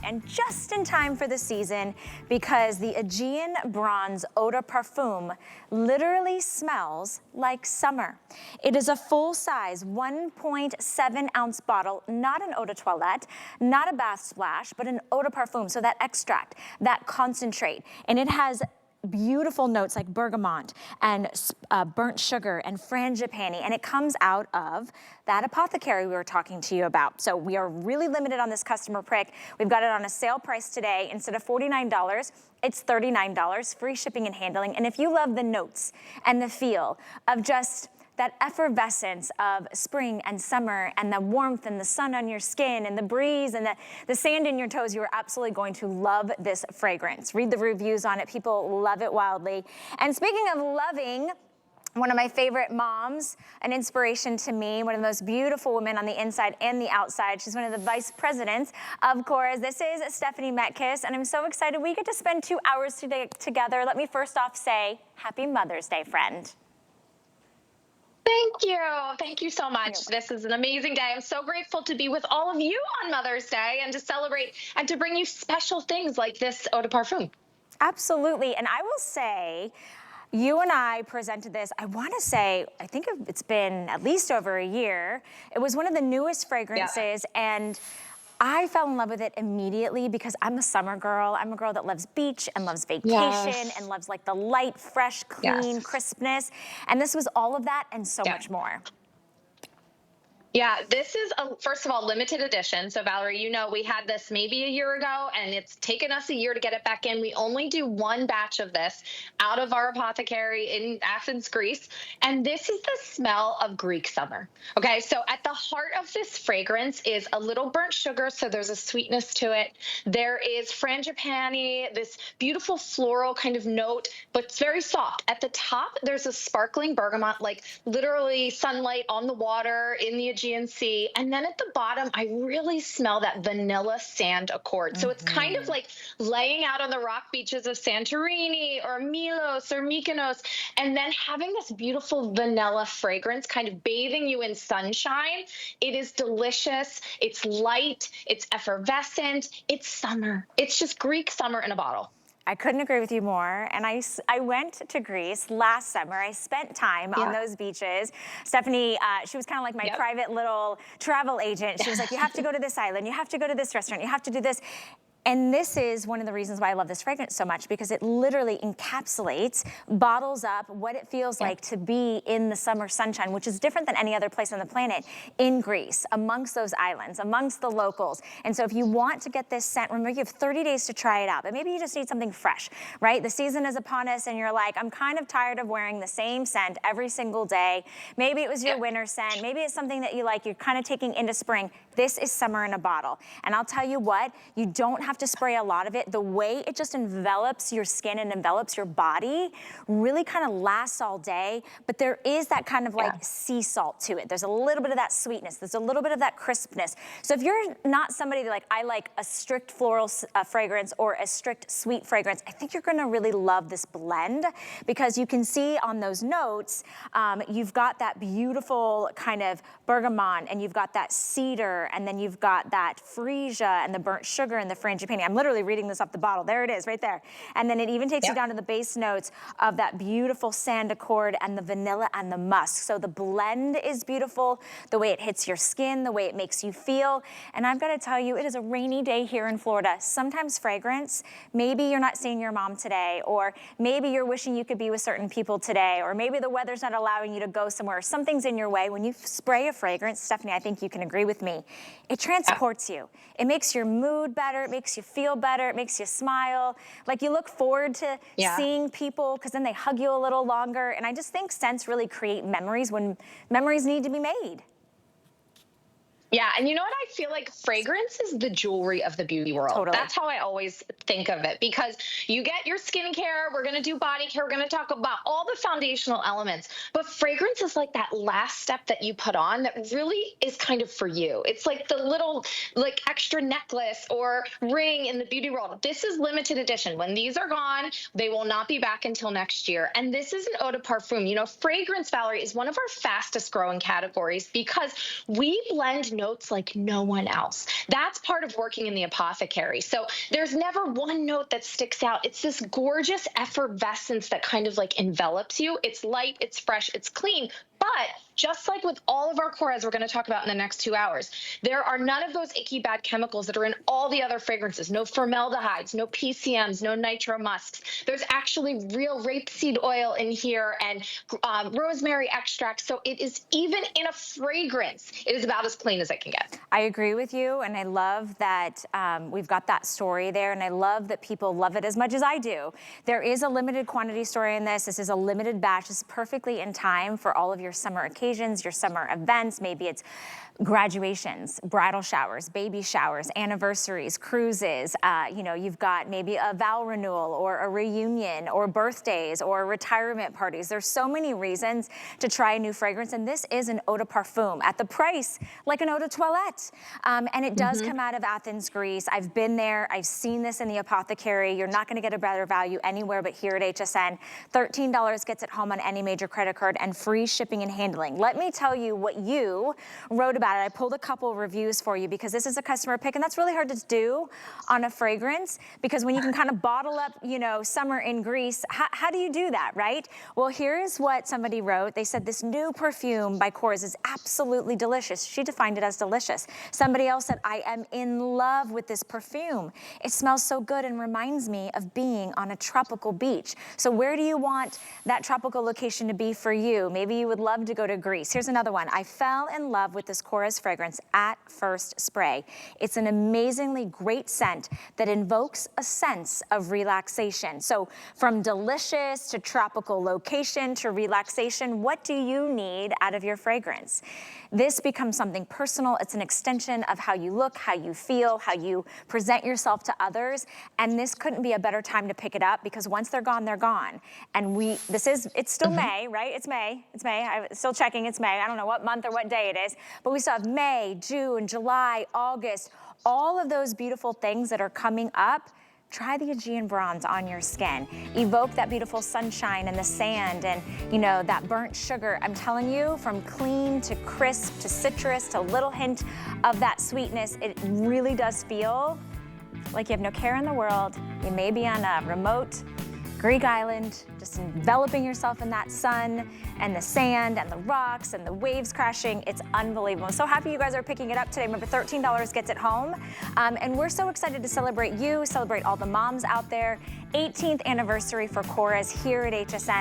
and just in time for the season because the Aegean Bronze Eau de Parfum literally smells like summer. It is a full-size 1.7 ounce bottle, not an eau de toilette, not a bath splash, but an eau de parfum, so that extract, that concentrate, and it has beautiful notes like bergamot and burnt sugar and frangipani, and it comes out of that apothecary we were talking to you about. So we are really limited on this customer pick. We've got it on a sale price today. Instead of $49, it's $39, free shipping and handling. And if you love the notes and the feel of just that effervescence of spring and summer and the warmth and the sun on your skin and the breeze and the sand in your toes, you are absolutely going to love this fragrance. Read the reviews on it. People love it wildly. And speaking of loving, one of my favorite moms, an inspiration to me, one of the most beautiful women on the inside and the outside. She's one of the vice presidents of Korres. This is Stephanie Metkiss, and I'm so excited we get to spend 2 hours today together. Let me first off say, Happy Mother's Day, friend. Thank you. Thank you so much. This is an amazing day. I'm so grateful to be with all of you on Mother's Day and to celebrate and to bring you special things like this Eau de Parfum. Absolutely. And I will say, you and I presented this, I want to say, I think it's been at least over a year. It was one of the newest fragrances, and I fell in love with it immediately because I'm a summer girl. I'm a girl that loves beach and loves vacation and loves like the light, fresh, clean crispness. And this was all of that and so much more. Yeah, this is, first of all, limited edition. So Valerie, you know, we had this maybe a year ago and it's taken us a year to get it back in. We only do one batch of this out of our apothecary in Athens, Greece. And this is the smell of Greek summer. Okay, so at the heart of this fragrance is a little burnt sugar, so there's a sweetness to it. There is frangipani, this beautiful floral kind of note, but it's very soft. At the top, there's a sparkling bergamot, like literally sunlight on the water in the Aegean Sea. And then at the bottom, I really smell that vanilla sand accord. So it's kind of like laying out on the rock beaches of Santorini or Milos or Mykonos, and then having this beautiful vanilla fragrance kind of bathing you in sunshine. It is delicious. It's light. It's effervescent. It's summer. It's just Greek summer in a bottle. I couldn't agree with you more. And I went to Greece last summer. I spent time on those beaches. Stephanie, she was kind of like my private little travel agent. She was like, you have to go to this island. You have to go to this restaurant. You have to do this. And this is one of the reasons why I love this fragrance so much, because it literally encapsulates, bottles up what it feels like to be in the summer sunshine, which is different than any other place on the planet, in Greece, amongst those islands, amongst the locals. And so if you want to get this scent, remember you have 30 days to try it out, but maybe you just need something fresh, right? The season is upon us and you're like, I'm kind of tired of wearing the same scent every single day. Maybe it was your winter scent. Maybe it's something that you like, you're kind of taking into spring. This is summer in a bottle. And I'll tell you what, you don't have to spray a lot of it. The way it just envelops your skin and envelops your body really kind of lasts all day, but there is that kind of like sea salt to it. There's a little bit of that sweetness. There's a little bit of that crispness. So if you're not somebody that like, I like a strict floral fragrance or a strict sweet fragrance, I think you're gonna really love this blend, because you can see on those notes, you've got that beautiful kind of bergamot, and you've got that cedar, and then you've got that freesia and the burnt sugar and the frangipani. I'm literally reading this off the bottle. There it is, right there. And then it even takes you down to the base notes of that beautiful sand accord and the vanilla and the musk. So the blend is beautiful, the way it hits your skin, the way it makes you feel. And I've got to tell you, it is a rainy day here in Florida. Sometimes fragrance, maybe you're not seeing your mom today, or maybe you're wishing you could be with certain people today, or maybe the weather's not allowing you to go somewhere, or something's in your way. When you spray a fragrance, Stephanie, I think you can agree with me, it transports you. It makes your mood better. It makes you feel better. It makes you smile. Like you look forward to seeing people, because then they hug you a little longer. And I just think scents really create memories when memories need to be made. Yeah, and you know what? I feel like fragrance is the jewelry of the beauty world. Totally. That's how I always think of it, because you get your skincare, we're going to do body care, we're going to talk about all the foundational elements, but fragrance is like that last step that you put on that really is kind of for you. It's like the little like extra necklace or ring in the beauty world. This is limited edition. When these are gone, they will not be back until next year. And this is an eau de parfum. You know, fragrance, Valerie, is one of our fastest growing categories because we blend notes like no one else. That's part of working in the apothecary. So there's never one note that sticks out. It's this gorgeous effervescence that kind of like envelops you. It's light, it's fresh, it's clean. But just like with all of our Korres we're going to talk about in the next 2 hours, there are none of those icky bad chemicals that are in all the other fragrances. No formaldehydes, no PCMs, no nitro musks. There's actually real rapeseed oil in here and rosemary extract. So it is, even in a fragrance, it is about as clean as it can get. I agree with you, and I love that we've got that story there, and I love that people love it as much as I do. There is a limited quantity story in this. This is a limited batch. This is perfectly in time for all of your summer occasions, your summer events. Maybe it's graduations, bridal showers, baby showers, anniversaries, cruises. You know, you've got maybe a vow renewal or a reunion or birthdays or retirement parties. There's so many reasons to try a new fragrance, and this is an Eau de Parfum at the price like an Eau de Toilette. And it does come out of Athens, Greece. I've been there. I've seen this in the apothecary. You're not going to get a better value anywhere but here at HSN. $13 gets it home on any major credit card and free shipping and handling. Let me tell you what you wrote about it. I pulled a couple reviews for you because this is a customer pick, and that's really hard to do on a fragrance, because when you can kind of bottle up, you know, summer in Greece, how do you do that, right? Well, here's what somebody wrote. They said, this new perfume by Korres is absolutely delicious. She defined it as delicious. Somebody else said, I am in love with this perfume. It smells so good and reminds me of being on a tropical beach. So where do you want that tropical location to be for you? Maybe you would love to go to Greece. Here's another one. I fell in love with this Korres fragrance at first spray. It's an amazingly great scent that invokes a sense of relaxation. So from delicious to tropical location to relaxation, what do you need out of your fragrance? This becomes something personal. It's an extension of how you look, how you feel, how you present yourself to others. And this couldn't be a better time to pick it up, because once they're gone, they're gone. And it's still May, right? It's May. I'm still checking, it's May. I don't know what month or what day it is, but we still have May, June, July, August, all of those beautiful things that are coming up. Try the Aegean bronze on your skin. Evoke that beautiful sunshine and the sand and, you know, that burnt sugar. I'm telling you, from clean to crisp to citrus to a little hint of that sweetness, it really does feel like you have no care in the world. You may be on a remote Greek island, just enveloping yourself in that sun and the sand and the rocks and the waves crashing. It's unbelievable. I'm so happy you guys are picking it up today. Remember, $13 gets it home. And we're so excited to celebrate you, celebrate all the moms out there. 18th anniversary for Korres here at HSN.